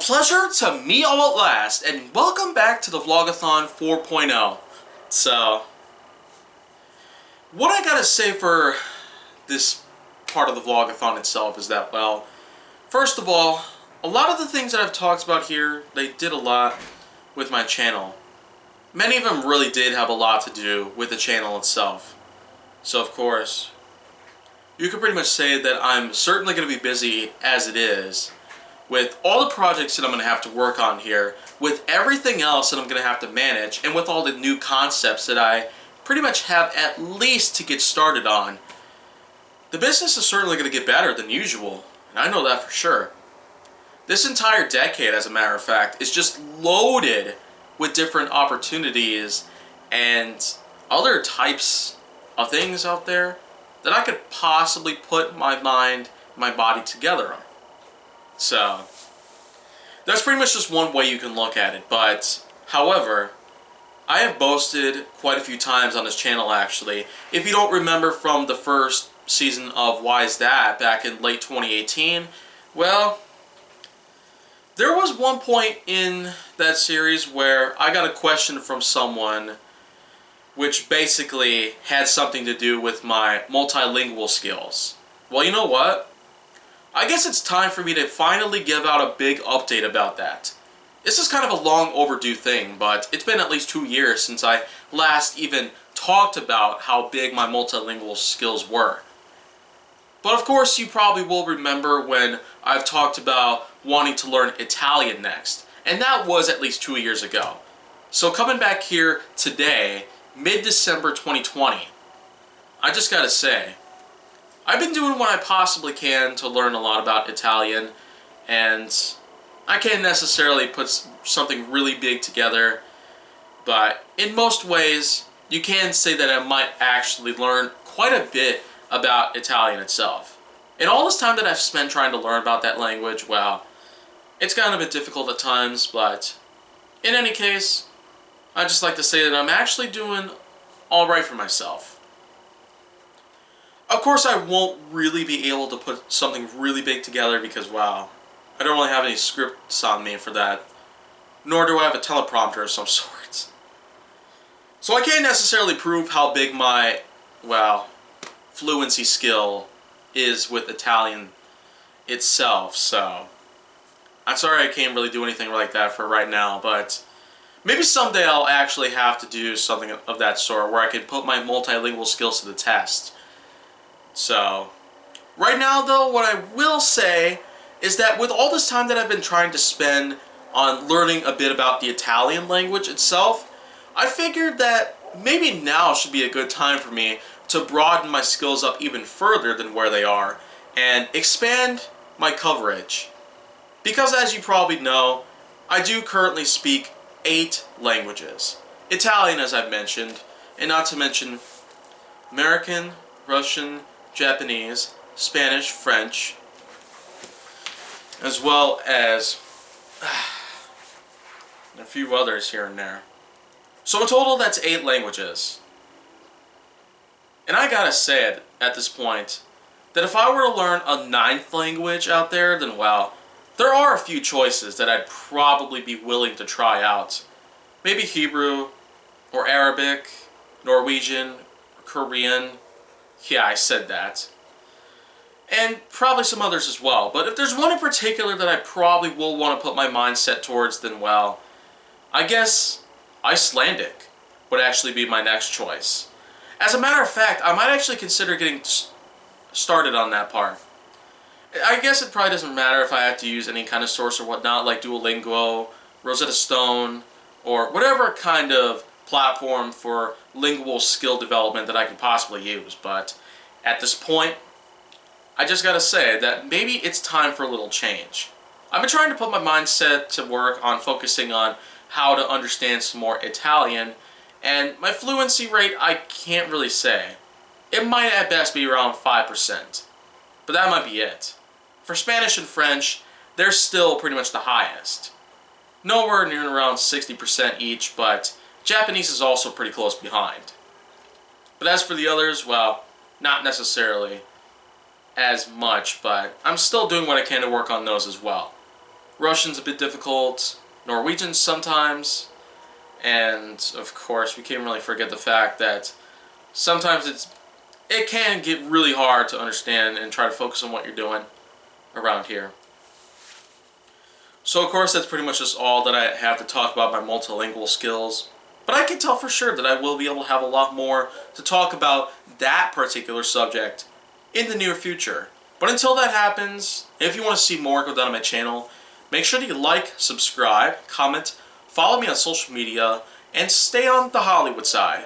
pleasure to meet all at last, and welcome back to the Vlog-A-Thon 4.0. So, what I gotta say for this part of the Vlog-A-Thon itself is that, well, first of all, a lot of the things that I've talked about here, they did a lot with my channel. Many of them really did have a lot to do with the channel itself. So, of course, you could pretty much say that I'm certainly going to be busy as it is with all the projects that I'm going to have to work on here, with everything else that I'm going to have to manage, and with all the new concepts that I pretty much have at least to get started on. The business is certainly going to get better than usual, and I know that for sure. This entire decade, as a matter of fact, is just loaded with different opportunities and other types of things out there that I could possibly put my mind, my body together on. So, that's pretty much just one way you can look at it. But, however, I have boasted quite a few times on this channel, actually. If you don't remember from the first season of Why's That back in late 2018, well, there was one point in that series where I got a question from someone which basically had something to do with my multilingual skills. Well, you know what? I guess it's time for me to finally give out a big update about that. This is kind of a long overdue thing, but it's been at least 2 years since I last even talked about how big my multilingual skills were. But of course, you probably will remember when I've talked about wanting to learn Italian next, and that was at least 2 years ago. So coming back here today, mid-December 2020, I just gotta say, I've been doing what I possibly can to learn a lot about Italian, and I can't necessarily put something really big together, but in most ways, you can say that I might actually learn quite a bit about Italian itself. And all this time that I've spent trying to learn about that language, well, it's gotten a bit difficult at times, but in any case, I'd just like to say that I'm actually doing alright for myself. Of course, I won't really be able to put something really big together because, wow, I don't really have any scripts on me for that, nor do I have a teleprompter of some sort. So I can't necessarily prove how big my, well, fluency skill is with Italian itself, so I'm sorry I can't really do anything like that for right now, but maybe someday I'll actually have to do something of that sort where I can put my multilingual skills to the test. So, right now though, what I will say is that with all this time that I've been trying to spend on learning a bit about the Italian language itself, I figured that maybe now should be a good time for me to broaden my skills up even further than where they are and expand my coverage. Because as you probably know, I do currently speak 8 languages. Italian, as I've mentioned, and not to mention American, Russian, Japanese, Spanish, French, as well as a few others here and there. So in total, that's 8 languages. And I gotta say it at this point, that if I were to learn a 9th language out there, then well, there are a few choices that I'd probably be willing to try out. Maybe Hebrew, or Arabic, Norwegian, or Korean. Yeah, I said that. And probably some others as well. But if there's one in particular that I probably will want to put my mindset towards, then well, I guess Icelandic would actually be my next choice. As a matter of fact, I might actually consider getting started on that part. I guess it probably doesn't matter if I have to use any kind of source or whatnot, like Duolingo, Rosetta Stone, or whatever kind of platform for lingual skill development that I can possibly use. But at this point, I just gotta say that maybe it's time for a little change. I've been trying to put my mindset to work on focusing on how to understand some more Italian, and my fluency rate I can't really say. It might at best be around 5%, but that might be it. For Spanish and French, they're still pretty much the highest. Nowhere near around 60% each, but Japanese is also pretty close behind. But as for the others, well, not necessarily as much, but I'm still doing what I can to work on those as well. Russian's a bit difficult, Norwegian sometimes, and of course we can't really forget the fact that sometimes it can get really hard to understand and try to focus on what you're doing around here. So of course that's pretty much just all that I have to talk about my multilingual skills. But I can tell for sure that I will be able to have a lot more to talk about that particular subject in the near future. But until that happens, if you want to see more go down on my channel, make sure that you like, subscribe, comment, follow me on social media, and stay on the Hollywood side.